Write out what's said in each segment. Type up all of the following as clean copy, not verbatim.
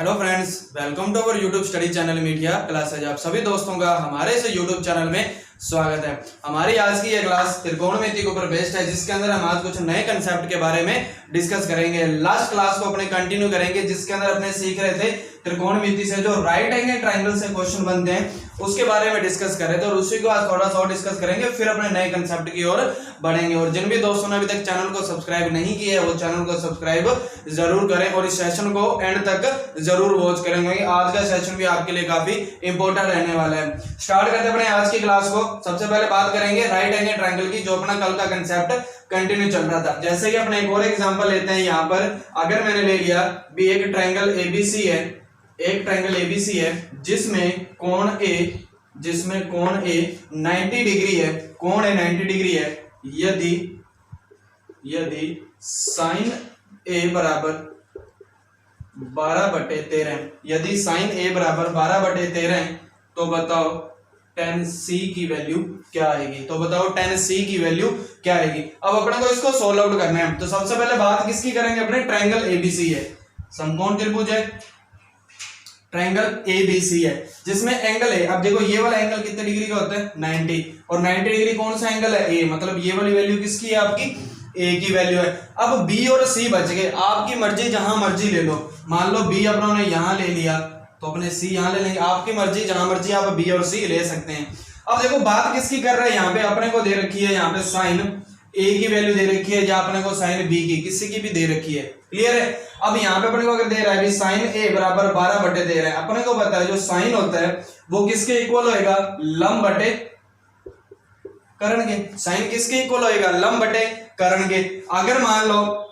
Hello friends, welcome to our YouTube study channel media classes. आप सभी दोस्तों का हमारे इस यूट्यूब चैनल में स्वागत है। हमारी आज की ये क्लास त्रिकोणमिति के ऊपर बेस्ड है, जिसके अंदर हम आज कुछ नए कंसेप्ट के बारे में डिस्कस करेंगे। लास्ट क्लास को अपने कंटिन्यू करेंगे, जिसके अंदर अपने सीख रहे थे त्रिकोणमिति से जो राइट एंगल ट्राइंगल से क्वेश्चन बनते हैं उसके बारे में डिस्कस कर रहे थे, और उसी को आज थोड़ा सा और डिस्कस करेंगे, फिर अपने नए कंसेप्ट की ओर बढ़ेंगे। और जिन भी दोस्तों ने अभी तक चैनल को सब्सक्राइब नहीं किया है वो चैनल को सब्सक्राइब जरूर करें और इस सेशन को एंड तक जरूर वॉच करेंगे। आज का सेशन भी आपके लिए काफी इंपॉर्टेंट रहने वाला है। स्टार्ट करते हैं अपने आज की क्लास को। सबसे पहले बात करेंगे राइट एंगल ट्राइंगल की, जो अपना कल का कंसेप्ट कंटिन्यू चल रहा था। जैसे कि अपने एक और एग्जांपल लेते हैं। यहाँ पर अगर मैंने ले लिया भी एक ट्राइंगल एबीसी है, एक ट्राइंगल एबीसी है जिसमें कोण ए 90 डिग्री है, कोण ए 90 डिग्री है। यदि साइन ए बराबर 12/13, यदि साइन ए बराबर 12/13 तो बताओ tan c की वैल्यू क्या आएगी। तो बताओ tan c की वैल्यू क्या आएगी। अब अपने को इसको सोल्व आउट करना है। तो सबसे पहले बात किसकी करेंगे, अपने ट्राइंगल एबीसी है, समकोण त्रिभुज है, ट्राइंगल एबीसी है जिसमें एंगल है। अब देखो ये वाला एंगल कितने डिग्री का होता है, 90, और 90 डिग्री कौन सा एंगल है, ए, मतलब ये वाली वैल्यू किसकी है, आपकी ए की वैल्यू है। अब बी और सी बच गए, आपकी मर्जी जहां मर्जी ले लो। मान लो बी अपनों ने यहां ले लिया तो अपने सी यहां ले लेंगे, आपकी मर्जी जहां मर्जी आप बी और सी ले सकते हैं। अब देखो बात किसकी कर रहे हैं, यहाँ पे अपने को दे रखी है, यहाँ पे साइन ए की वैल्यू दे रखी है, या अपने को साइन बी की, किसी की भी दे रखी है। क्लियर है। अब यहाँ पे अपने को अगर दे रहा है साइन ए बराबर 12/13 है, अपने को पता है जो साइन होता है वो किसके इक्वल होएगा, लंब बटे कर्ण के। साइन किसके इक्वल होएगा, लंब बटे कर्ण के। अगर मान लो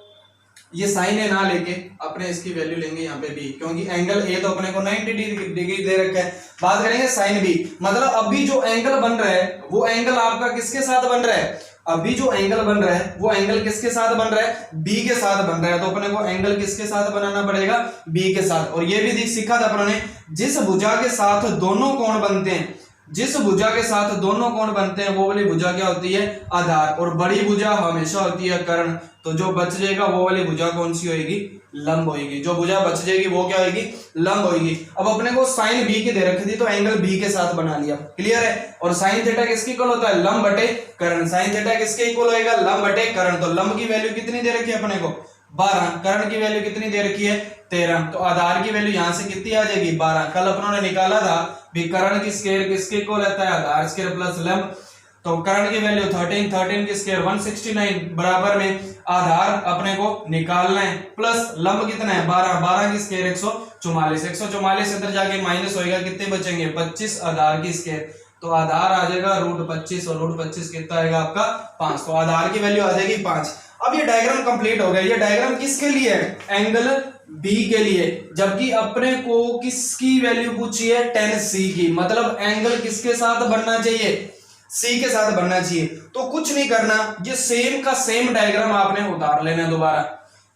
ये साइन ए ना लेके अपने इसकी वैल्यू लेंगे यहाँ पे बी, क्योंकि एंगल ए तो अपने को 90 डिग्री दे रखा है। बात करेंगे साइन बी, मतलब अभी जो एंगल बन रहा है वो एंगल आपका किसके साथ बन रहा है, अभी जो एंगल बन रहा है वो एंगल किसके साथ बन रहा है, बी के साथ बन रहा है। तो अपने को एंगल किसके साथ बनाना पड़ेगा, बी के साथ। और ये भी सीखा था अपनों ने, जिस भुजा के साथ दोनों कोण बनते हैं, जिस भुजा के साथ दोनों कोण बनते हैं वो वाली भुजा क्या होती है, आधार, और बड़ी भुजा हमेशा होती है कर्ण। तो जो बच जाएगा वो वाली भुजा कौन सी होगी, लंब होगी। जो भुजा बच जाएगी वो क्या होगी, लंब होगी। अब अपने को साइन बी की दे रखी थी तो एंगल बी के साथ बना लिया। क्लियर है। और साइन थीटा किसके इक्वल होता है, लंब बटे कर्ण। साइन थीटा किसके इक्वल होएगा, लंब बटे कर्ण। तो लंब की वैल्यू कितनी दे रखी है अपने को, 12, कर्ण की वैल्यू कितनी दे रखी है, 13। तो आधार की वैल्यू यहां से कितनी आ जाएगी, 12। कल अपनों ने निकाला था भी कर्ण की स्क्वायर किसके इक्वल रहता है, आधार स्क्वायर प्लस लंब। तो कर्ण की वैल्यू 13, 13 की स्क्वायर 169, बराबर में आधार अपने को निकालना है प्लस लंब कितना है, 12, 12 की स्क्वायर 144, 144 अंदर जाके माइनस होएगा, कितने बचेंगे 25 आधार की स्क्वायर। तो आधार आ जाएगा √25, और √25 कितना आएगा आपका 5। तो आधार की वैल्यू आ जाएगी 5। अब ये डायग्राम कंप्लीट हो गया। ये डायग्राम किसके लिए है, एंगल बी के लिए, जबकि अपने को किसकी वैल्यू पूछी है, tan c की। मतलब एंगल किसके साथ बनना चाहिए, सी के साथ बनना चाहिए। तो कुछ नहीं करना, ये सेम का सेम डायग्राम आपने उतार लेना है दोबारा।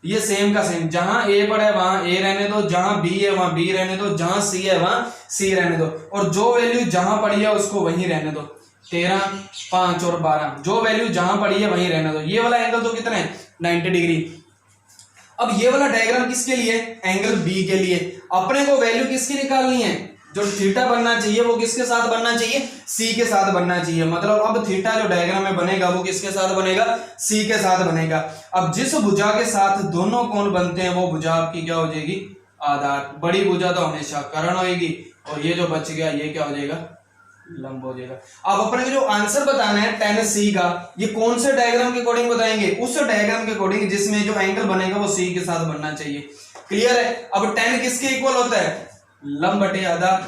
ये सेम का सेम, जहां ए पड़ा है वहां ए रहने दो, जहां बी है वहां बी रहने दो, जहां सी है वहां सी रहने दो, और जो वैल्यू जहां पड़ी है उसको वहीं रहने दो। 13, 5 और 12, जो वैल्यू जहां पड़ी है वहीं रहने दो। ये वाला एंगल तो कितना है, 90 डिग्री। अब ये वाला डायग्राम किसके लिए, एंगल बी के लिए। अपने को वैल्यू किसकी निकालनी है, जो थीटा बनना चाहिए वो किसके साथ बनना चाहिए, सी के साथ बनना चाहिए। मतलब अब थीटा जो डायग्राम में बनेगा वो किसके साथ बनेगा, सी के साथ बनेगा। अब जिस भुजा के साथ दोनों कोण बनते हैं वो भुजा आपकी क्या हो जाएगी, आधार। बड़ी भुजा तो हमेशा कर्ण होगी, और ये जो बच गया ये क्या हो जाएगा, लंब हो जाएगा। अब अपने को जो आंसर बताना है tan c का, ये कौन से डायग्राम के अकॉर्डिंग बताएंगे, उस डायग्राम के अकॉर्डिंग जिसमें जो एंगल बनेगा वो सी के साथ बनना चाहिए। क्लियर है। अब tan किसके इक्वल होता है, लंब बटे आधार।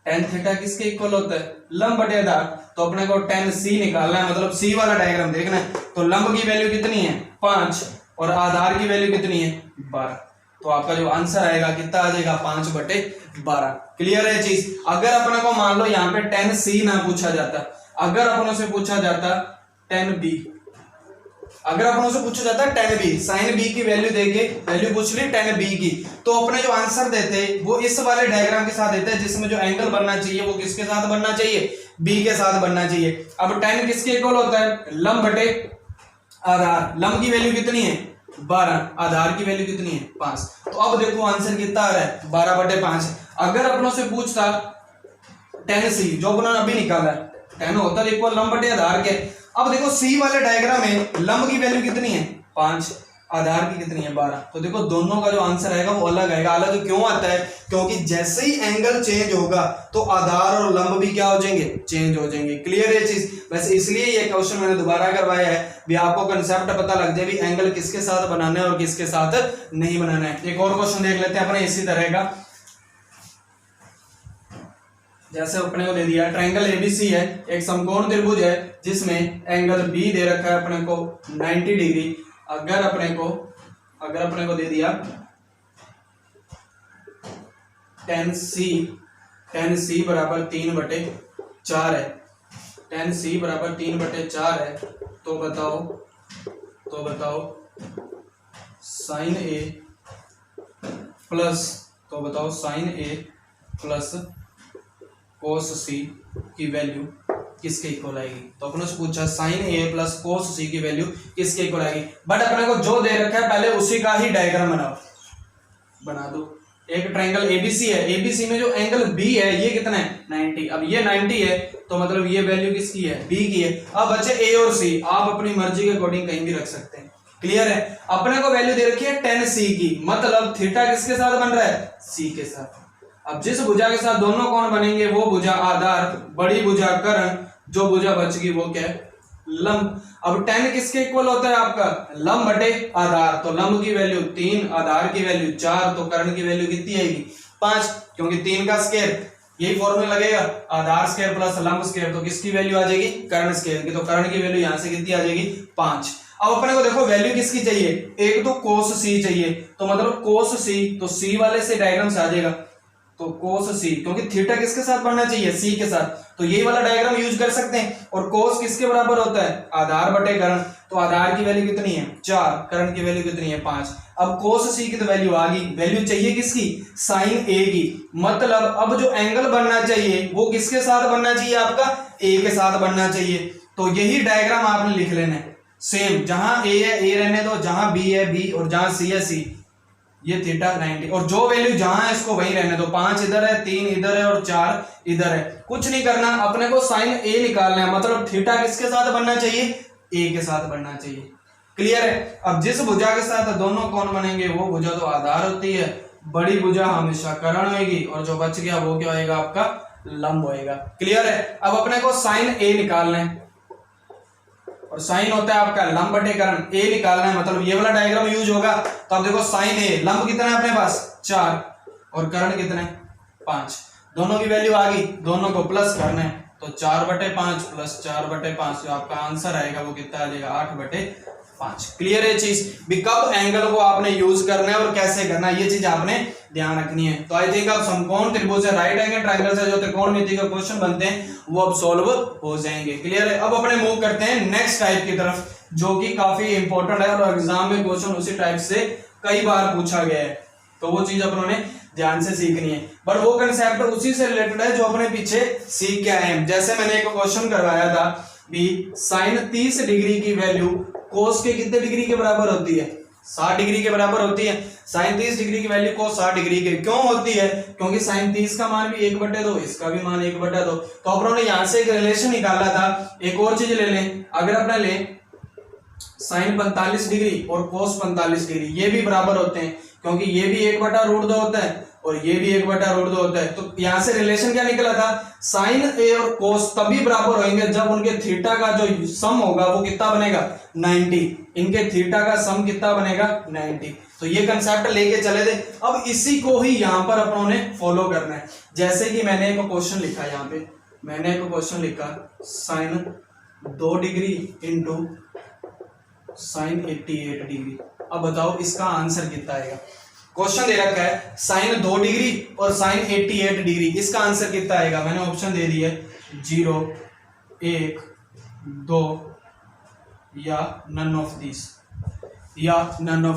tan थीटा किसके इक्वल होता है, लंब बटे आधार। तो अपने को tan c निकालना है, मतलब सी वाला डायग्राम देखना है। तो लंब की वैल्यू कितनी है, 5, और आधार की वैल्यू कितनी है, 12। तो आपका जो आंसर आएगा कितना आ जाएगा, 5/12। क्लियर है चीज। अगर अपने को मान लो यहाँ पे tan c ना पूछा जाता, अगर अपनों से पूछा जाता tan b, अगर अपनों से पूछा जाता tan b, sin b की वैल्यू देके वैल्यू पूछ ली tan b की, तो अपने जो आंसर देते वो इस वाले डायग्राम के साथ देते हैं, जिसमें जो एंगल बनना चाहिए वो किसके साथ बनना चाहिए, b के साथ बनना चाहिए। अब tan किसके इक्वल होता है, लंब बटे आधार। लंब की वैल्यू कितनी है, 12, आधार की वैल्यू कितनी है 5। तो अब देखो आंसर कितना आ रहा है 12/5। अगर अपनों से पूछता 10c जो अपना अभी निकाला है 10 होता है इक्वल लंब बटे आधार के। अब देखो सी वाले डायग्राम में लंब की वैल्यू कितनी है 5, आधार की कितनी है 12। तो देखो दोनों का जो आंसर आएगा वो अलग आएगा। अलग क्यों आता है? क्योंकि जैसे ही एंगल चेंज होगा तो आधार और लंब भी क्या हो जाएंगे? चेंज हो जाएंगे। क्लियर है चीज? वैसे इसलिए ये क्वेश्चन मैंने दोबारा करवाया है भी आपको कंसेप्ट पता लग जाए भी एंगल किसके साथ बनाना है और किसके साथ नहीं बनाना है। एक और क्वेश्चन देख लेते हैं अपने इसी तरह का। जैसे अपने को दे दिया ट्रायंगल एबीसी है, एक समकोण त्रिभुज है जिसमें एंगल बी दे रखा है अपने को 90 डिग्री। अगर अपने को दे दिया 10c बराबर 3/4 है, 10c बराबर 3/4 है, तो बताओ साइन ए प्लस कोस सी की वैल्यू किसके इक्वल आएगी? तो अपने से पूछा साइन ए प्लस कोस सी की वैल्यू किसके इक्वल आएगी। बट अपने को जो दे रखा है पहले उसी का ही डायग्राम बना दो। एक ट्रायंगल एबीसी है, एबीसी में जो एंगल बी है ये कितना है 90। अब ये 90 है तो मतलब ये वैल्यू किसकी है? बी की है। अब बचे ए और सी, आप अपनी मर्जी के अकॉर्डिंग कहीं भी रख सकते हैं। क्लियर है? अपने को वैल्यू दे रखी है 10c की, मतलब थीटा किसके साथ बन रहा है? सी के साथ। अब जिस भुजा के साथ दोनों कोण बनेंगे वो भुजा आधार, बड़ी भुजा कर्ण, जो भुजा बचेगी वो क्या है? लंब। अब 10 किसके इक्वल होता है आपका? लंब बटे आधार। तो लंब की वैल्यू 3, आधार की वैल्यू 4, तो कर्ण की वैल्यू कितनी आएगी? 5, क्योंकि 3 का स्क्वायर यही फॉर्मूला लगेगा, आधार स्क्वायर प्लस लंब स्क्वायर। तो किसकी वैल्यू आ जाएगी? कर्ण स्क्वायर की। तो कर्ण की वैल्यू यहां से कितनी आ जाएगी? 5। अब अपने को देखो वैल्यू किसकी चाहिए? एक तो कोस सी चाहिए, तो मतलब कोस सी, तो सी वाले से डायग्राम से आ जाएगा। तो कोस सी, क्योंकि थीटा किसके साथ बनना चाहिए? सी के साथ, तो यही वाला डायग्राम यूज कर सकते हैं। और कोस किसके बराबर होता है? आधार बटे कर्ण। तो आधार की वैल्यू कितनी है? 4, कर्ण की वैल्यू कितनी है? 5। अब कोस सी की तो वैल्यू आ गई, वैल्यू चाहिए किसकी? साइन ए की। मतलब अब जो एंगल बनना चाहिए वो किसके साथ बनना चाहिए? आपका ए के साथ बनना चाहिए। तो यही डायग्राम आपने लिख लेना है सेम। जहां ए है ए रहने दो, जहां बी है बी, और जहां सी है सी। ये थीटा 90, और जो वैल्यू जहां है इसको वहीं रहने दो। 5 इधर है, 3 इधर है और 4 इधर है। कुछ नहीं करना, अपने को साइन ए निकालना है। मतलब थीटा किसके साथ बनना चाहिए? ए के साथ बनना चाहिए। क्लियर है? अब जिस भुजा के साथ दोनों कोण बनेंगे वो भुजा तो आधार होती है, बड़ी भुजा हमेशा कर्ण होगी, और जो बच गया वो क्या होएगा? आपका लंब होएगा। क्लियर है? अब अपने को साइन ए निकालना है, और साइन होता है आपका लंब बटे कर्ण। ए निकालना है, मतलब ये वाला डायग्राम यूज होगा। तो अब देखो साइन ए, लंब कितना है अपने पास? 4, और कर्ण कितना है? 5। दोनों की वैल्यू आ गई, दोनों को प्लस करना है। तो 4/5 प्लस 4/5, जो आपका आंसर आएगा वो कितना आ जाएगा? 8/5। क्लियर है चीज? भी कब एंगल को आपने यूज करना है और कैसे करना है, ये चीज आपने ध्यान रखनी है। तो आई थिंक अब समकोण त्रिभुज से, राइट एंगल ट्रायंगल से जो त्रिकोणमिति के क्वेश्चन बनते हैं वो अब सॉल्व हो जाएंगे। क्लियर है? अब अपने मूव करते हैं नेक्स्ट टाइप की तरफ, जो कि काफी इंपॉर्टेंट है और एग्जाम में क्वेश्चन उसी टाइप से कई बार पूछा गया है। तो वो चीज अपनों ने ध्यान से सीखनी है, बट वो कंसेप्ट उसी से रिलेटेड है जो अपने पीछे सीख के आए हैं। जैसे मैंने एक क्वेश्चन करवाया था भी साइन 30 डिग्री की वैल्यू कोस के कितने डिग्री के बराबर होती है? 60 डिग्री के बराबर होती है। साइन 30 डिग्री की वैल्यू कोस 60 डिग्री के क्यों होती है? क्योंकि साइन 30 का मान भी 1/2, इसका भी मान 1/2। तो अपनों ने यहां से एक रिलेशन निकाला था। एक और चीज ले लें, अगर अपना ले साइन 45 डिग्री और कोस 45 डिग्री, ये भी बराबर होते हैं, क्योंकि ये भी 1/√2 होता है और ये भी 1/√2 होता है। तो यहां से रिलेशन क्या निकला था? साइन ए और कोस तभी बराबर होंगे जब उनके थीटा का जो सम होगा वो कितना बनेगा? 90। इनके थीटा का सम कितना बनेगा? 90। तो ये कंसेप्ट लेके चले थे। अब इसी को ही यहां पर अपनों ने फॉलो करना है। जैसे कि मैंने एक क्वेश्चन लिखा, यहाँ पे मैंने एक क्वेश्चन लिखा, sine 2 degree into sine 88 degree. अब बताओ इसका आंसर कितना आएगा? क्वेश्चन दे रखा है साइन 2 डिग्री और साइन 88 डिग्री, इसका आंसर कितना आएगा? मैंने ऑप्शन दे दिया 0, 1, 2 या नन ऑफ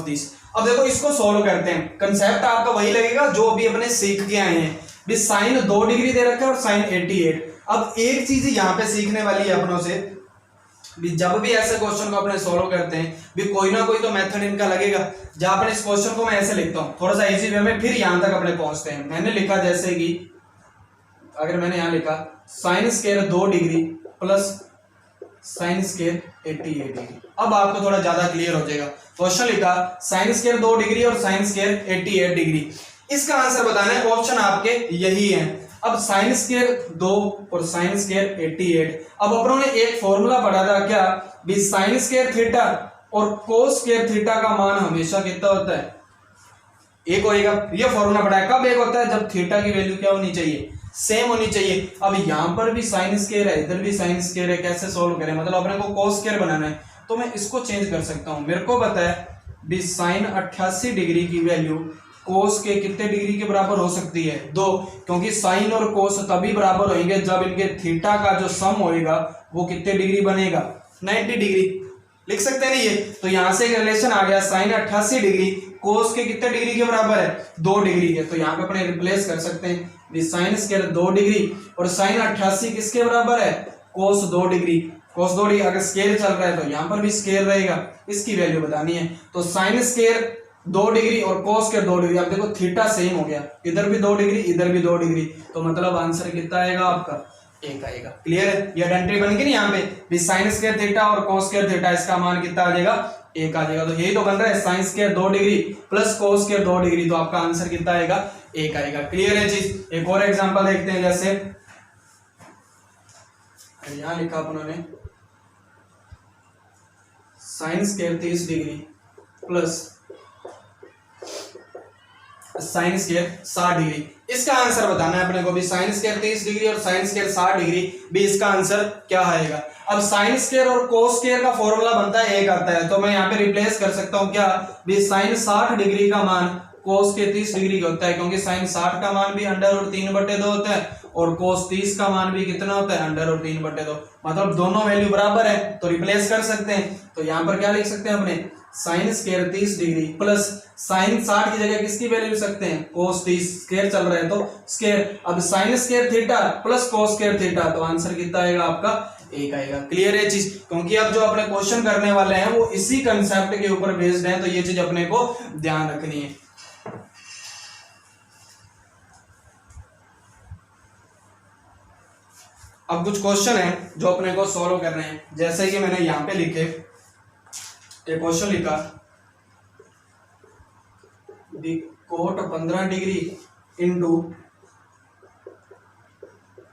दिस। अब देखो इसको सॉल्व करते हैं। कंसेप्ट आपका वही लगेगा जो अभी अपने सीख के आए हैं। भी साइन 2 डिग्री दे रखा है और साइन 88। अब एक चीज यहां पे सीखने वाली है अपनों से, जब भी ऐसे क्वेश्चन को अपने सोल्व करते हैं भी कोई ना कोई तो मेथड इनका लगेगा। जहां पर इस क्वेश्चन को मैं ऐसे लिखता हूँ थोड़ा सा इजी वे में, फिर यहां तक अपने पहुंचते हैं। मैंने लिखा जैसे कि अगर मैंने यहां लिखा sine square 2 degree plus sine square 88 degree. अब आपको थोड़ा ज्यादा क्लियर हो जाएगा। क्वेश्चन लिखा साइन स्क्वायर 2 डिग्री और साइन स्क्वायर 88 डिग्री, इसका आंसर बताना है। ऑप्शन आपके यही है। अब साइन स्क्वायर 2 और साइन स्क्वायर 88। अब अपनों ने एक फॉर्मूला पढ़ा था क्या भी साइन स्क्वायर थीटा और कोस स्क्वायर थीटा का मान हमेशा कितना होता है, एक होएगा। ये फॉर्मूला पढ़ा है। कब एक होता है, जब थीटा की वैल्यू क्या होनी चाहिए, सेम होनी चाहिए। अब यहां पर भी साइन स्क्वायर है, इधर भी साइन स्क्वायर है, कैसे सोल्व करें, मतलब अपने को कोस स्क्वायर बनाना है तो मैं इसको चेंज कर सकता हूं। मेरे को पता है भी साइन 88 डिग्री की वैल्यू कोस के कितने डिग्री के बराबर हो सकती है, 2, क्योंकि साइन और कोस तभी बराबर होंगे जब इनके थीटा का जो सम होएगा वो कितने डिग्री बनेगा, 90 डिग्री। लिख सकते हैं ना ये, तो यहां से एक रिलेशन आ गया साइन 88 डिग्री कोस के कितने डिग्री के बराबर है, 2 डिग्री के। तो यहाँ पे अपने रिप्लेस कर सकते हैं साइन स्क्वायर 2 डिग्री और साइन 88 किसके बराबर है, कोस 2 डिग्री। कोस 2 डिग्री अगर स्क्वायर चल रहा है तो यहाँ पर भी स्क्वायर रहेगा, इसकी वैल्यू बतानी है। तो साइन स्क्वायर 2 डिग्री और कोस स्क्वायर 2 डिग्री। अब देखो थीटा सेम हो गया, इधर भी 2 डिग्री इधर भी 2 डिग्री, तो मतलब आंसर कितना आएगा आपका, 1 आएगा। क्लियर है, ये आइडेंटिटी बन गई ना यहाँ पे साइन स्क्वायर थीटा और कोस स्क्वायर थीटा, इसका मान कितना आ जाएगा, 1 आ जाएगा। तो यही तो बन रहा है sine square 2 degree plus cos square 2 degree, तो आपका आंसर कितना आएगा, 1 आएगा। क्लियर है चीज। एक और एग्जांपल देखते हैं, जैसे यहां लिखा उन्होंने sine square 30 degree plus sine square 60 degree, इसका आंसर बताना है अपने को भी। साइन स्क्वायर 30 डिग्री और साइन स्क्वायर 60 डिग्री भी, इसका आंसर क्या आएगा। अब साइन स्क्वायर और कोस स्क्वायर का फॉर्मूला बनता है 1 आता है, तो मैं यहाँ पे रिप्लेस कर सकता हूँ क्या भी साइन 60 डिग्री का मान कोस के 30 डिग्री का होता है, क्योंकि साइन 60 का मान भी √3/2 होता है और कोस 30 का मान भी कितना होता है, √3/2। मतलब दोनों वैल्यू बराबर है तो रिप्लेस कर सकते हैं। तो यहाँ पर क्या लिख सकते हैं अपने, sine square 30 degree plus sign 60 की जगह किसकी वैल्यू लिख सकते हैं, कोस 30, स्क्वायर चल रहा है तो स्क्वायर। अब sine square theta plus cos square theta, तो आंसर कितना आएगा आपका, 1 आएगा। क्लियर है चीज, क्योंकि अब जो अपने क्वेश्चन करने वाले हैं वो इसी कंसेप्ट के ऊपर बेस्ड है, तो ये चीज अपने को ध्यान रखनी है। अब कुछ क्वेश्चन है जो अपने को सॉल्व करने हैं, जैसे कि मैंने यहां पे लिखे एक क्वेश्चन लिखा cot 15 degree into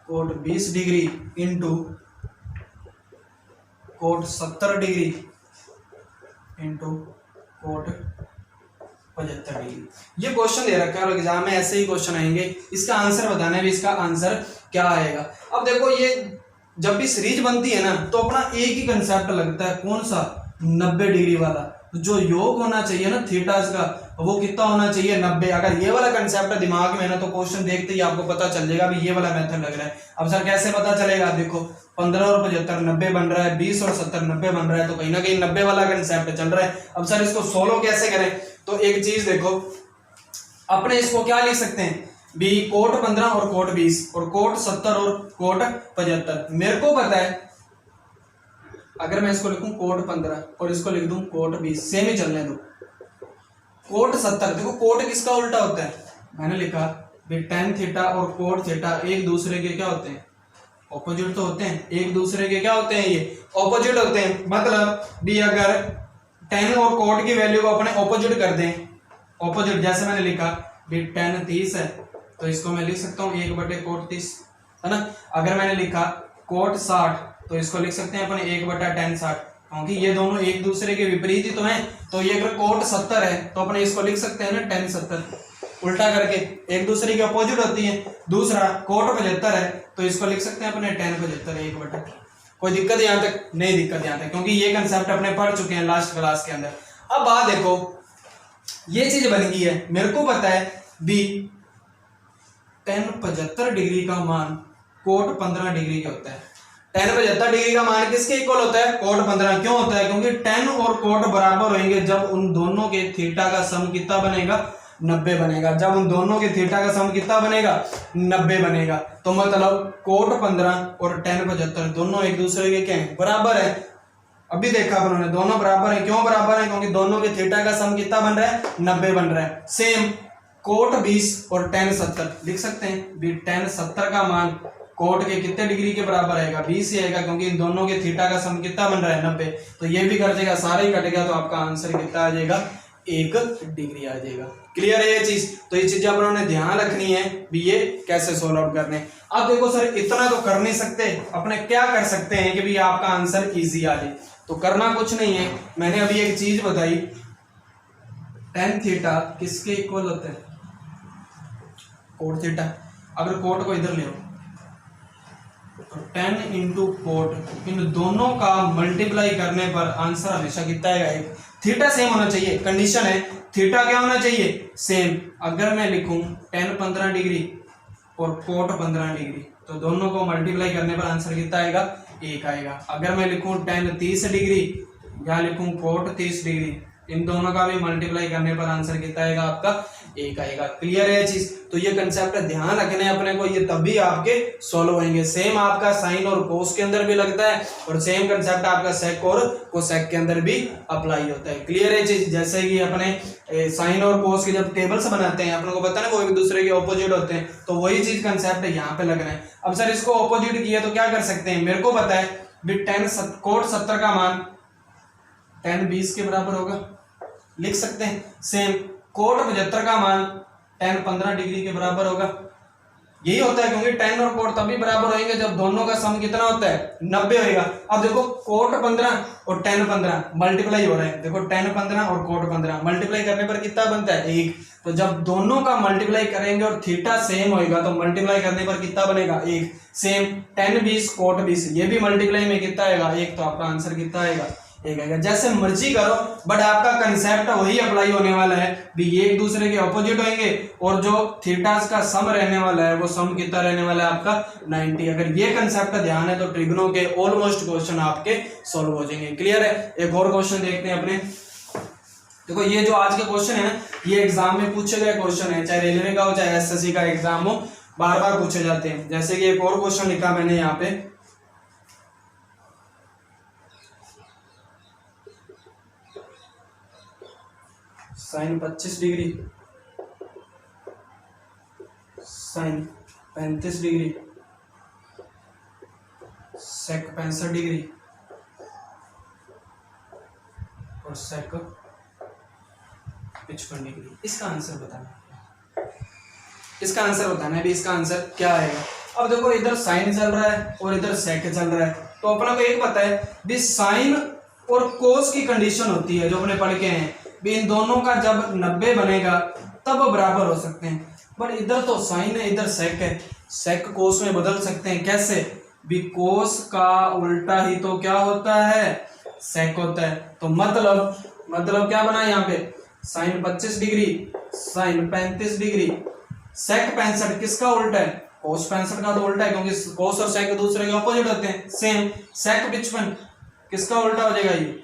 cot 20 degree into cot 70 degree into cot 75 degree. ये क्वेश्चन दे रखा है और एग्जाम में ऐसे ही क्वेश्चन आएंगे, इसका आंसर बताना है भी इसका आंसर क्या आएगा। अब देखो ये जब भी सीरीज बनती है ना तो अपना एक ही कंसेप्ट लगता है, कौन सा, 90 डिग्री वाला। जो योग होना चाहिए ना थीटास का वो कितना होना चाहिए, 90। अगर ये वाला कंसेप्ट है दिमाग में ना तो क्वेश्चन देखते ही आपको पता चल जाएगा भी ये वाला मेथड लग रहा है। अब सर कैसे पता चलेगा, देखो 15 और 75 90 बन रहा है, 20 और 70 90 बन रहा है, तो कहीं ना कहीं 90 वाला कंसेप्ट चल रहा है। अब सर इसको सोल्व कैसे करें, तो एक चीज देखो, अपने इसको क्या लिख सकते हैं भी कोट 15 और कोट 20 और कोट 70 और कोट 75। मेरे को पता है अगर मैं इसको लिखूं कोट 15 और इसको लिख दूं कोट 20, सेम ही चलने दो। कोट 70, देखो कोट किसका उल्टा होता है, मैंने लिखा भी टेन थीटा और कोट थीटा एक दूसरे के क्या होते हैं, ऑपोजिट तो होते हैं, एक दूसरे के क्या होते हैं, ये ऑपोजिट होते हैं। मतलब भी अगर टेन और कोट की वैल्यू को अपने ऑपोजिट कर दें, ऑपोजिट जैसे मैंने लिखा भी टेन 30 है तो इसको मैं लिख सकता हूँ 1/कोट 30, है ना। अगर मैंने लिखा कोट 60 तो इसको लिख सकते हैं अपन 1/10 60, क्योंकि ये दोनों एक दूसरे के विपरीत ही तो हैं। तो ये अगर कोट 70 है तो अपने इसको लिख सकते हैं ना 10 70, उल्टा करके, एक दूसरे के अपोजिट होती है। दूसरा कोट 75 है तो इसको लिख सकते हैं अपने 10 75 1/। कोई दिक्कत यहाँ तक, नहीं दिक्कत यहाँ तक, क्योंकि ये कंसेप्ट अपने पढ़ चुके हैं लास्ट क्लास के अंदर। अब बात देखो, ये चीज बन गई है, मेरे को पता है भी tan 75 डिग्री का मान कोट 15 डिग्री का होता है। tan 75 डिग्री का मान किसके इक्वल होता है, कोट 15। क्यों होता है, क्योंकि tan और कोट बराबर होंगे जब उन दोनों के थीटा का सम कितना बनेगा, 90 बनेगा। जब उन दोनों के थीटा का सम कितना बनेगा, 90 बनेगा। तो मतलब कोट 15 और tan 75 दोनों एक दूसरे के क्या है, बराबर है। अभी देखा अपन ने दोनों बराबर है, क्यों बराबर है? क्योंकि दोनों के थीटा का सम कितना बन रहा है? 90 बन रहा है। सेम कोट 20 और tan 70 लिख सकते हैं भी tan 70 का मान कोट के कितने डिग्री के बराबर आएगा? 20 ही आएगा, क्योंकि इन दोनों के थीटा का सम कितना बन रहा है? 90। तो ये भी कर देगा, सारा ही कटेगा, तो आपका आंसर कितना आ जाएगा? 1 डिग्री आ जाएगा। क्लियर है ये चीज? तो ये चीजें अपन ने ध्यान रखनी है भी ये कैसे सोल्व आउट करने। अब देखो सर इतना तो कर नहीं सकते, अपने क्या कर सकते हैं कि भी आपका आंसर इजी आ जाए। तो करना कुछ नहीं है, मैंने अभी एक चीज बताई, tan थीटा किसके इक्वल होता है? Cot theta. अगर कोट को इधर ले आओ तो tan इंटू कोट, इन दोनों का मल्टीप्लाई करने पर आंसर हमेशा कितना आएगा? 1। थीटा सेम होना चाहिए, कंडीशन है थीटा क्या होना चाहिए? सेम। अगर मैं लिखूं tan 15 डिग्री और कोट 15 डिग्री, तो दोनों को मल्टीप्लाई करने पर आंसर कितना आएगा? 1 आएगा। अगर मैं लिखूं tan 30 डिग्री या लिखूं कोट 30 डिग्री, इन दोनों का भी मल्टीप्लाई करने पर आंसर कितना आएगा? आपका 1 आएगा। क्लियर है चीज? तो ये कंसेप्ट ध्यान रखने हैं अपने को, ये तभी आपके सॉल्व होंगे। सेम आपका साइन और कोस के अंदर भी लगता है और सेम कंसेप्ट आपका सेक और कोसेक के अंदर भी अप्लाई होता है। क्लियर है चीज? जैसे कि अपने साइन और कोस के जब टेबल्स बनाते हैं, अपने को पता है ना वो एक दूसरे के ऑपोजिट होते हैं, तो वही चीज कंसेप्ट यहाँ पे लगना है। अब सर इसको ऑपोजिट किया तो क्या कर सकते हैं? मेरे को पता है भी कोट 70 का मान tan 20 के बराबर होगा, लिख सकते हैं। सेम कोट 75 का मान tan 15 डिग्री के बराबर होगा। यही होता है, क्योंकि tan और कोट तभी बराबर होंगे जब दोनों का सम कितना होता है? 90 होगा। अब देखो कोट 15 और tan 15 मल्टीप्लाई हो रहा है, देखो tan 15 और कोट 15 मल्टीप्लाई करने पर कितना बनता है? 1। तो जब दोनों का मल्टीप्लाई करेंगे और थीटा सेम होगा तो मल्टीप्लाई करने पर कितना बनेगा? 1। सेम tan 20 कोट 20, ये भी मल्टीप्लाई में कितना आएगा? 1। तो आपका आंसर कितना आएगा? 1 आएगा। जैसे मर्जी करो, बट आपका कंसेप्ट वही अप्लाई होने वाला है भी ये एक दूसरे के ऑपोजिट होंगे और जो थीटास का सम रहने वाला है वो सम कितना रहने वाला है? आपका 90। अगर ये कंसेप्ट ध्यान है तो ट्रिग्नो के ऑलमोस्ट क्वेश्चन आपके सॉल्व हो जाएंगे। क्लियर है? एक और क्वेश्चन देखते हैं अपने। देखो ये जो आज के क्वेश्चन है ये एग्जाम में पूछे गए क्वेश्चन है, चाहे रेलवे का हो चाहे एसएससी का एग्जाम हो, बार बार पूछे जाते हैं। जैसे कि एक और क्वेश्चन लिखा मैंने यहाँ पे, साइन 25 डिग्री, साइन 35 डिग्री, सेक 65 डिग्री और सेक 55 डिग्री। इसका आंसर बताना, इसका आंसर बताना है भी इसका आंसर क्या आएगा। अब देखो इधर साइन चल रहा है और इधर सेक चल रहा है, तो अपना को एक पता है भी साइन और कोस की कंडीशन होती है जो अपने पढ़ के हैं भी इन दोनों का जब 90 बनेगा तब बराबर हो सकते हैं। बट इधर तो साइन है इधर सेक है, सेक कोस में बदल सकते हैं। कैसे? भी कोस का उल्टा ही तो क्या होता है? सेक होता है। तो मतलब क्या बना यहाँ पे? साइन 25 डिग्री, साइन 35 डिग्री, सेक 65 किसका उल्टा है? कोस 65 का तो उल्टा है, क्योंकि कोस और सेक दूसरे के ऑपोजिट होते हैं। सेम सेक 55 किसका उल्टा हो जाएगा? ये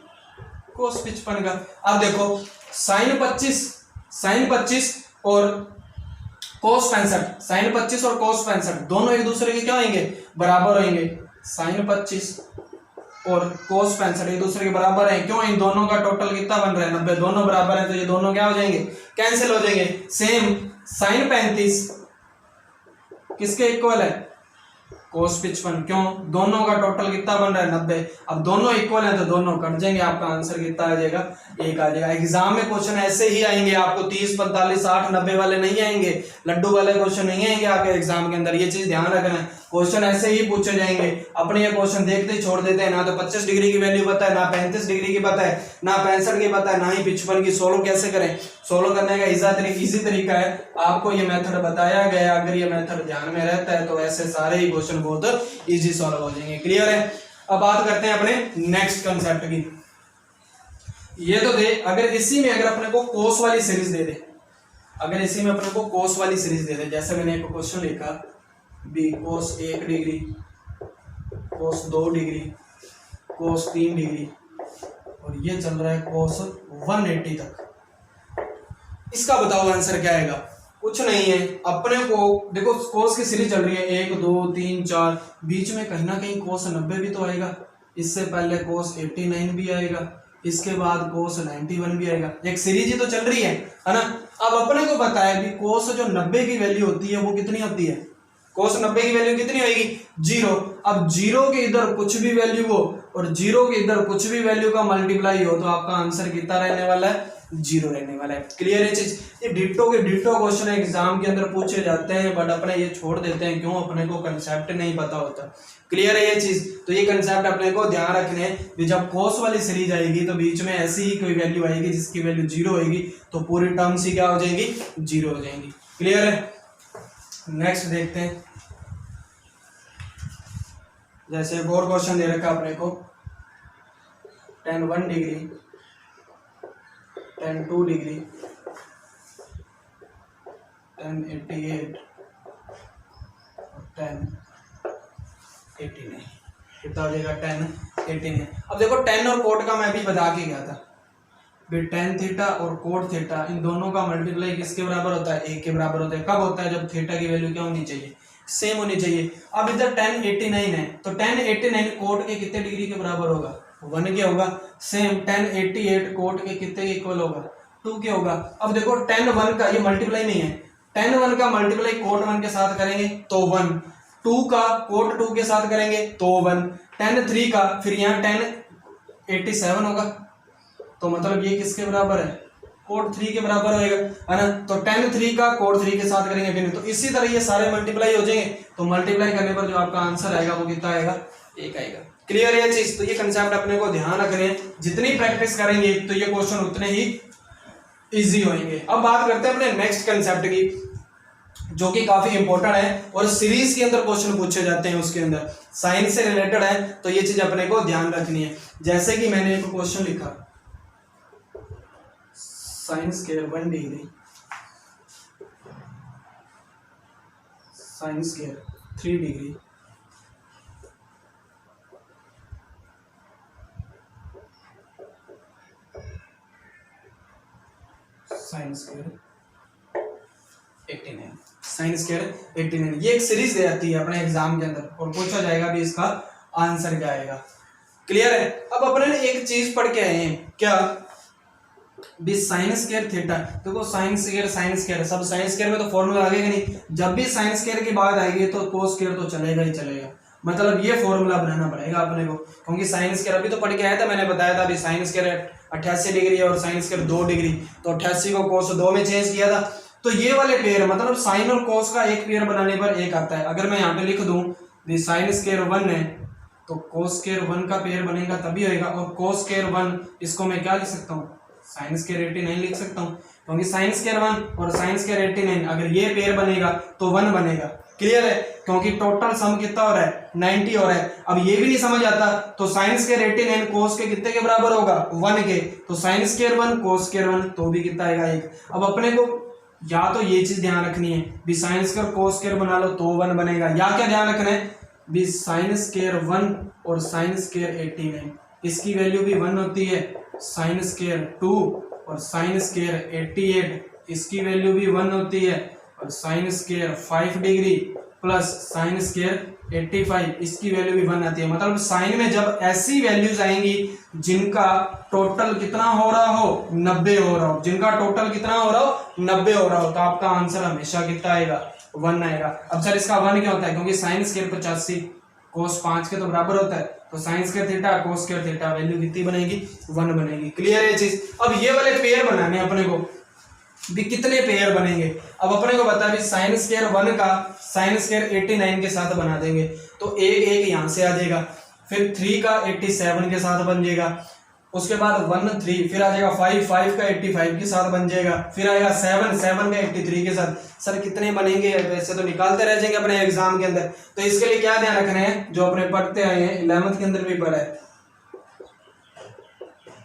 कोस 55 का। अब देखो साइन 25 और कोस 65, साइन 25 और कोस 65 दोनों एक दूसरे के क्या होंगे? बराबर होंगे। साइन 25 और कोस 65 एक दूसरे के बराबर है, क्यों? इन दोनों का टोटल कितना बन रहा है? 90। दोनों बराबर है तो ये दोनों क्या हो जाएंगे? कैंसिल हो जाएंगे। सेम साइन 35 किसके इक्वल है? कोस 55, क्यों? दोनों का टोटल कितना बन रहा है? 90। अब दोनों इक्वल हैं तो दोनों कट जाएंगे, आपका आंसर कितना आ जाएगा? 1 आ जाएगा। एग्जाम में क्वेश्चन ऐसे ही आएंगे आपको, 30, 45, 60, 90 वाले नहीं आएंगे, लड्डू वाले क्वेश्चन नहीं आएंगे आपके एग्जाम के अंदर। ये चीज ध्यान रखना है, क्वेश्चन ऐसे ही पूछे जाएंगे। अपने ये क्वेश्चन देखते ही छोड़ देते हैं, ना तो 25 डिग्री की वैल्यू पता है, ना 35 डिग्री की पता है, ना 65 की पता है, ना ही 55 की। सोल्व कैसे करें? सोल्व करने का इजी तरीका है, आपको ये मेथड बताया गया। अगर ये मेथड ध्यान में रहता है तो ऐसे सारे ही क्वेश्चन बहुत इजी सॉल्व हो जाएंगे। क्लियर है? अब बात करते हैं अपने नेक्स्ट कंसेप्ट की। ये तो दे, अगर इसी में अगर अपने को कोस वाली सीरीज दे दे, अगर इसी में अपने को कोस वाली सीरीज दे दे, जैसे मैंने एक क्वेश्चन लिखा बी कोस 1 डिग्री, कोस 2 डिग्री, कोस 3 डिग्री और ये चल रहा है कोस 180 तक। इसका बताओ आंसर क्या आएगा? कुछ नहीं है, अपने को देखो कोस की सीरीज चल रही है 1 2 3 4, बीच में कहीं ना कहीं कोस 90 भी तो आएगा। इससे पहले cos 89 भी आएगा, इसके बाद cos 91 भी आएगा। एक सीरीज ही तो चल रही है ना। अब अपने को पता है भी cos जो 90 की वैल्यू होती है वो कितनी होती है, cos 90 की वैल्यू कितनी होगी, 0। अब 0 के इधर कुछ भी वैल्यू हो और 0 के इधर कुछ भी वैल्यू का मल्टीप्लाई हो तो आपका आंसर कितना रहने वाला है, 0 रहने वाला है। क्लियर है चीज। ये डिट्टो के डिट्टो क्वेश्चन एग्जाम के अंदर पूछे जाते हैं, बट अपने ये छोड़ देते हैं, क्यों, अपने को कंसेप्ट नहीं पता होता। क्लियर है ये चीज। तो ये कंसेप्ट अपने को ध्यान रखने हैं, जब cos वाली सीरीज आएगी तो बीच में ऐसी ही कोई वैल्यू आएगी जिसकी वैल्यू 0 होगी तो पूरी टर्म्स ही क्या हो जाएगी, 0 हो जाएंगी। क्लियर है। नेक्स्ट देखते हैं, जैसे एक और क्वेश्चन दे रखा अपने को, tan 1 degree, tan 2 degree, tan 88 और tan 89, कितना हो जाएगा, tan 89। अब देखो tan और कोट का मैं भी बता के गया था, tan थीटा और कोट थीटा इन दोनों का मल्टीप्लाई किसके बराबर होता है, 1 के बराबर होता है। कब होता है, जब थीटा की वैल्यू क्या होनी चाहिए, सेम होनी चाहिए। अब इधर tan 89 है तो tan 89 कोट के कितने डिग्री के बराबर होगा, 1 के होगा। सेम tan 88 कोट के कितने के इक्वल होगा, 2 के होगा। अब देखो tan 1 का ये मल्टीप्लाई नहीं है, tan 1 का मल्टीप्लाई कोट 1 के साथ करेंगे तो 1, 2 का कोट 2 के साथ करेंगे तो 1, tan 3 का फिर यहाँ tan 87 होगा, तो मतलब ये किसके बराबर है, कोड 3 के बराबर होएगा, है ना। तो tan 3 का कोड 3 के साथ करेंगे फिर, तो इसी तरह ये सारे मल्टीप्लाई हो जाएंगे। तो मल्टीप्लाई करने पर जो आपका आंसर आएगा वो कितना आएगा, 1 आएगा। क्लियर है ये चीज। तो ये कंसेप्ट अपने को ध्यान रखने हैं, जितनी प्रैक्टिस करेंगे तो ये क्वेश्चन उतने ही इजी होंगे। अब बात करते हैं अपने नेक्स्ट कंसेप्ट की, जो कि काफी इंपॉर्टेंट है और सीरीज के अंदर क्वेश्चन पूछे जाते हैं, उसके अंदर साइंस से रिलेटेड है, तो ये चीज अपने को ध्यान रखनी है। जैसे कि मैंने एक क्वेश्चन लिखा, sin square 1 degree, sin square 3 degree, sin square 89, sin square 89। ये एक सीरीज दे जाती है अपने एग्जाम के अंदर और पूछा जाएगा भी इसका आंसर क्या आएगा। क्लियर है। अब अपने ने एक चीज पढ़ के आए हैं, क्या भी साइन स्क्वायर थीटा। देखो साइन स्क्वायर सब साइन स्क्वायर में तो फॉर्मूला लगेगा नहीं, जब भी साइन स्क्वायर की बात आएगी तो कोस स्क्वायर तो चलेगा ही चलेगा। मतलब ये फॉर्मूला बनाना पड़ेगा अपने को, क्योंकि साइन स्क्वायर अभी तो पढ़ के आया था, मैंने बताया था अभी साइन स्क्वायर 88 डिग्री और साइन स्क्वायर 2 डिग्री, तो 88 को कोस 2 में चेंज किया था। तो ये वाले पेयर मतलब साइन और कोस का एक पेयर बनाने पर एक आता है। अगर मैं यहाँ पे लिख दूं भी साइन स्क्वायर 1 है तो कोस स्क्वायर 1 का पेयर बनेगा तभी होएगा, और कोस स्क्वायर 1 इसको मैं क्या लिख सकता हूँ, साइन स्क्वायर 89 लिख सकता हूँ, क्योंकि साइन स्क्वायर 1 और साइन स्क्वायर 89 अगर ये पेयर बनेगा तो 1 बनेगा। क्लियर है, क्योंकि टोटल सम कितना हो रहा है, 90 हो रहा है। अब ये भी नहीं समझ आता तो साइन स्क्वायर 89 कोस के कितने के बराबर होगा, 1 के, तो साइन स्क्वायर 1 कोस स्क्वायर 1 तो भी कितना आएगा, 1। अब अपने को या तो ये चीज ध्यान रखनी है भी साइन स्क्वायर कोस स्क्वायर बना लो तो 1 बनेगा, या क्या ध्यान रखना है भी साइन स्क्वायर 1 और साइन स्क्वायर 89 इसकी वैल्यू भी 1 होती है, साइन स्क्वायर 2 और साइन स्क्वायर 88 इसकी वैल्यू भी 1 होती है, और sine square 5 degree plus sine square 85 इसकी वैल्यू भी 1 आती है। मतलब साइन में जब ऐसी वैल्यूज आएंगी जिनका टोटल कितना हो रहा हो, 90 हो रहा हो, जिनका टोटल कितना हो रहा हो, 90 हो रहा हो, तो आपका आंसर हमेशा कितना आएगा, 1 आएगा। अब सर इसका 1 क्या होता है, क्योंकि साइन स्क्वायर 85 कोस 5 के तो बराबर होता है, तो sine square theta cos square theta value कितनी बनेगी, 1 बनेगी। क्लियर है ये चीज। अब ये वाले पेयर बनाने अपने को भी कितने पेयर बनेंगे। अब अपने को बता भी साइन स्क्वायर 1 का साइन स्क्वायर 89 के साथ बना देंगे तो एक यहाँ से आ जाएगा, फिर 3 का 87 के साथ बन जाएगा, उसके बाद 1 3 फिर आ जाएगा 5 का 85 के साथ बन जाएगा, फिर आएगा 7 का 83 के साथ। सर कितने बनेंगे, वैसे तो निकालते रह जाएंगे अपने एग्जाम के अंदर। तो इसके लिए क्या ध्यान रखना है, जो अपने पढ़ते आए हैं 11th के अंदर भी पढ़ा है,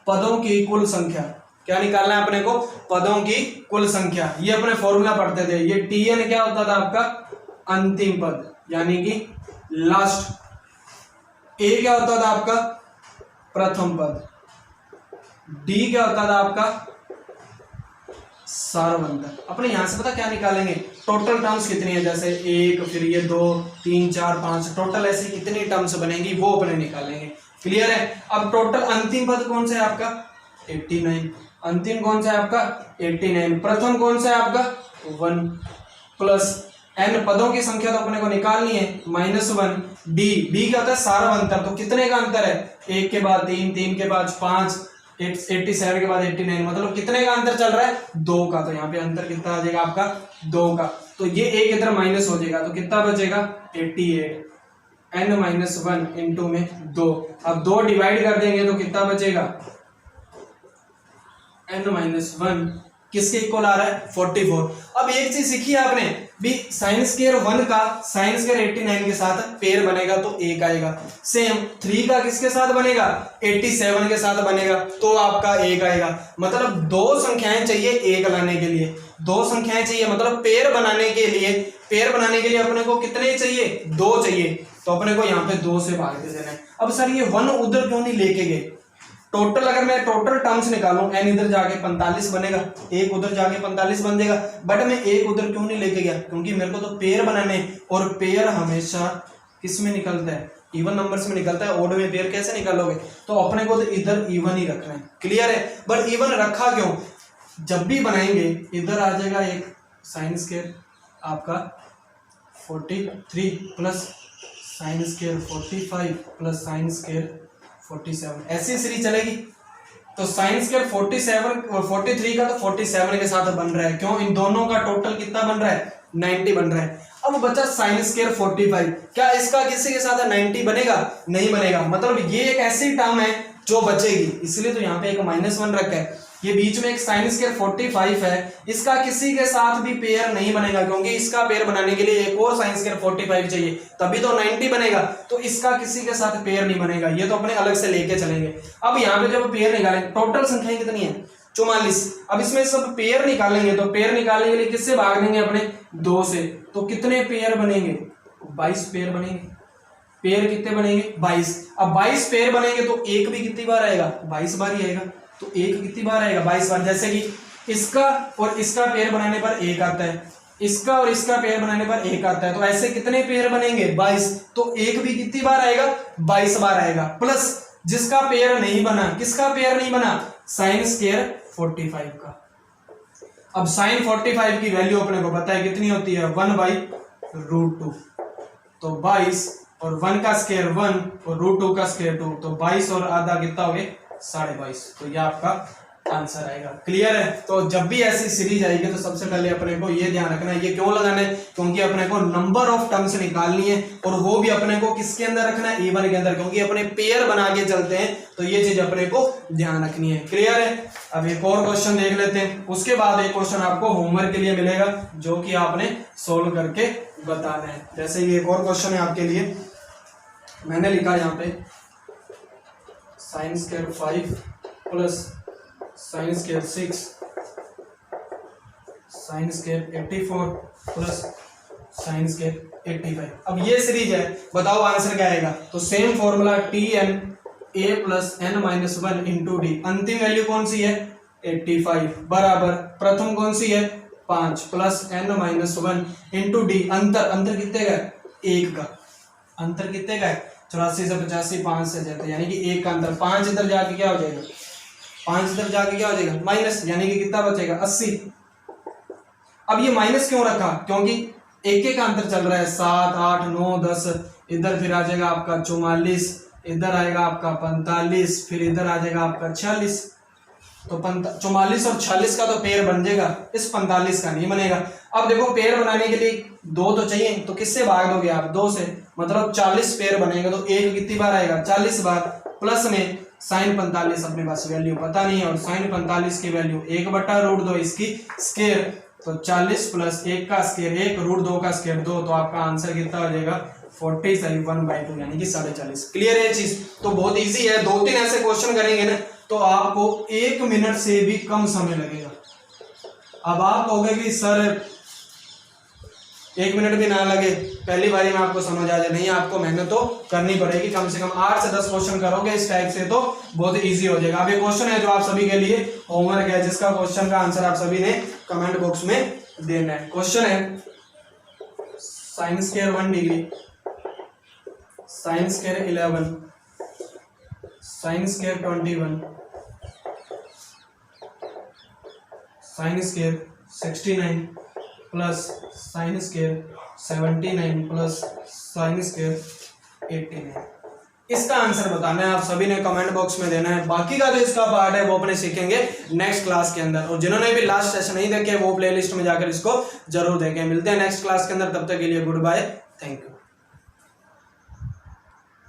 पदों की कुल संख्या। क्या निकालना है अपने को, पदों की कुल संख्या। ये अपने फॉर्मूला पढ़ते थे, ये tn क्या होता था आपका, अंतिम पद यानी कि लास्ट। a क्या होता था आपका, प्रथम पद। d क्या होता था आपका, सारवंतक। अपने यहां से पता क्या निकालेंगे, टोटल टर्म्स कितनी है, जैसे 1 फिर ये 2 3 4 5 टोटल ऐसी कितनी टर्म्स बनेंगी वो अपने निकालेंगे। क्लियर है। अब टोटल अंतिम पद कौन सा है आपका 89, अंतिम कौन सा है आपका 89, प्रथम कौन सा है आपका 1 प्लस n पदों की संख्या तो अपने को निकालनी है -1 d क्या होता है सारा अंतर, तो कितने का अंतर है 1 के बाद 3, 3 के बाद 5, 87 के बाद 89, मतलब कितने का अंतर चल रहा है 2 का। तो यहाँ पे अंतर कितना आ जाएगा आपका 2 का, तो ये एक इधर माइनस हो जाएगा, तो कितना बचेगा 88, n-1 इंटू में 2, अब 2 डिवाइड कर देंगे तो कितना बचेगा n-1 किसके इक्वल आ रहा है 44। अब एक चीज सीखी आपने भी साइन स्क्वायर 1 का साइन स्क्वायर 89 के साथ पेयर बनेगा तो 1 आएगा, सेम 3 का किसके साथ बनेगा 87 के साथ बनेगा तो आपका 1 आएगा। मतलब दो संख्याएं चाहिए 1 लाने के लिए, दो संख्याएं चाहिए मतलब पेयर बनाने के लिए अपने को कितने चाहिए 2 चाहिए, तो अपने को यहाँ पे 2 से भाग दे देना है। अब सर ये 1 उधर क्यों नहीं लेके गए, टोटल अगर मैं टोटल टर्म्स निकालूं n इधर जाके 45 बनेगा, 1 उधर जाके 45 बन जाएगा, बट मैं 1 उधर क्यों नहीं लेके गया, क्योंकि मेरे को तो पेयर बनाने, और पेयर हमेशा किस में निकलता है इवन नंबर्स में निकलता है, ओड में पेयर कैसे निकालोगे, तो अपने को तो इधर इवन ही रखना है। क्लियर है, बट इवन रखा क्यों, जब भी बनाएंगे इधर आ जाएगा एक साइन स्क्वायर आपका 43 plus sine square 45 plus sine square 47, ऐसी सीरीज चलेगी। तो साइन स्क्वायर 43 का तो 47 के साथ बन रहा है, क्यों इन दोनों का टोटल कितना बन रहा है 90 बन रहा है। अब बचा साइन स्क्वायर 45, क्या इसका किसी के साथ 90 बनेगा, नहीं बनेगा, मतलब ये एक ऐसी टर्म है जो बचेगी, इसलिए तो यहाँ पे एक -1 रखा है। ये बीच में एक साइन स्क्वायर 45 है, इसका किसी के साथ भी पेयर नहीं बनेगा, क्योंकि इसका पेयर बनाने के लिए एक और साइन स्क्वायर 45 चाहिए तभी तो 90 बनेगा, तो इसका किसी के साथ पेयर नहीं बनेगा, ये तो अपने अलग से लेके चलेंगे। अब यहाँ पे जब पेयर निकालेंगे टोटल संख्या कितनी है 44, अब इसमें सब पेयर निकालेंगे, तो पेयर निकालने के लिए किससे भाग देंगे अपने 2 से, तो कितने पेयर बनेंगे 22 पेयर बनेंगे, पेयर कितने बनेंगे 22। अब 22 पेयर बनेंगे तो एक भी कितनी बार आएगा 22 बार ही आएगा, तो एक कितनी बार आएगा 22 बार। जैसे कि इसका और इसका पेयर बनाने पर 1 आता है, इसका और इसका पेयर बनाने पर 1 आता है, तो ऐसे कितने पेयर बनेंगे 22, तो एक भी कितनी बार आएगा 22 बार आएगा, प्लस जिसका पेयर नहीं बना, किसका पेयर नहीं बना साइन स्क्वायर 45 का। अब साइन 45 की वैल्यू अपने को पता है कितनी होती है 1/√2, तो 22 और 1 का स्क्वायर 1 और √2 का स्क्वायर 2, तो 22 और आधा कितना हो गए 22.5, तो ये आपका आंसर आएगा। क्लियर है, तो जब भी ऐसी सीरीज आएगी तो सबसे पहले अपने को ये ध्यान रखना है, ये क्यों लगाना है, क्योंकि अपने को नंबर ऑफ टर्म्स निकालनी है, और वो भी अपने को किसके अंदर रखना है इवन के अंदर, क्योंकि अपने पेयर बना के चलते हैं, तो ये चीज अपने को ध्यान रखनी है। क्लियर है, अब एक और क्वेश्चन देख लेते हैं, उसके बाद एक क्वेश्चन आपको होमवर्क के लिए मिलेगा जो कि आपने सोल्व करके बताना है। जैसे ये एक और क्वेश्चन है आपके लिए, मैंने लिखा यहाँ पे sine square 5 plus sine square 6 sine square 84 plus sine square 85। अब ये सीरीज है, बताओ आंसर क्या आएगा, तो same formula tn a plus n-1 into D, अंतिम वैल्यू कौन सी है 85 बराबर प्रथम कौन सी है 5 प्लस n-1 इंटू डी, अंतर कितने का 1 का, अंतर कितने का है 84 से 85 5 से जाते हैं, यानी कि 1 का अंतर, 5 इधर जाके क्या हो जाएगा 5 इधर जाके क्या हो जाएगा माइनस, यानी कि कितना बचेगा 80। अब ये माइनस क्यों रखा, क्योंकि एक का अंतर चल रहा है 7 8 9 10, इधर फिर आ जाएगा आपका 44, इधर आएगा आपका 45, फिर इधर आ जाएगा आपका 46, तो 44 और 46 का तो पेयर बन जाएगा, इस 45 का नहीं बनेगा। अब देखो पेयर बनाने के लिए 2 तो चाहिए, तो किससे भाग दोगे आप 2 से, मतलब 40 पेयर बनेगा, तो एक कितनी बार आएगा 40 बार, प्लस में साइन 45 अपने पास वैल्यू पता नहीं है, और साइन 45 की वैल्यू 1/√2 इसकी स्क्वायर, तो 40 प्लस 1 का स्क्वायर 1 √2 का स्क्वायर 2, तो आपका आंसर कितना हो जाएगा 40/1/2 यानी कि 40.5। क्लियर है चीज, तो बहुत इजी है, 2-3 ऐसे क्वेश्चन करेंगे ना तो आपको 1 मिनट से भी कम समय लगेगा। अब आप कहोगे कि सर 1 मिनट भी ना लगे, पहली बारी में आपको समझ आ जाए, नहीं आपको मेहनत तो करनी पड़ेगी, कम से कम 8 से 10 क्वेश्चन करोगे इस टाइप से तो बहुत इजी हो जाएगा। अब ये क्वेश्चन है जो आप सभी के लिए होमवर्क है, जिसका क्वेश्चन का आंसर आप सभी ने कमेंट बॉक्स में देना है। क्वेश्चन है sine square 1 degree, sine square 11 sine square 21, sine square 69 plus sine square 79 plus sine square 89। इसका आंसर बताना है आप सभी ने कमेंट बॉक्स में देना है। बाकी का जो इसका पार्ट है वो अपने सीखेंगे नेक्स्ट क्लास के अंदर, और जिन्होंने भी लास्ट सेशन नहीं देखे वो प्लेलिस्ट में जाकर इसको जरूर देखें। मिलते हैं नेक्स्ट क्लास के अंदर, तब तक के लिए गुड बाय, थैंक यू।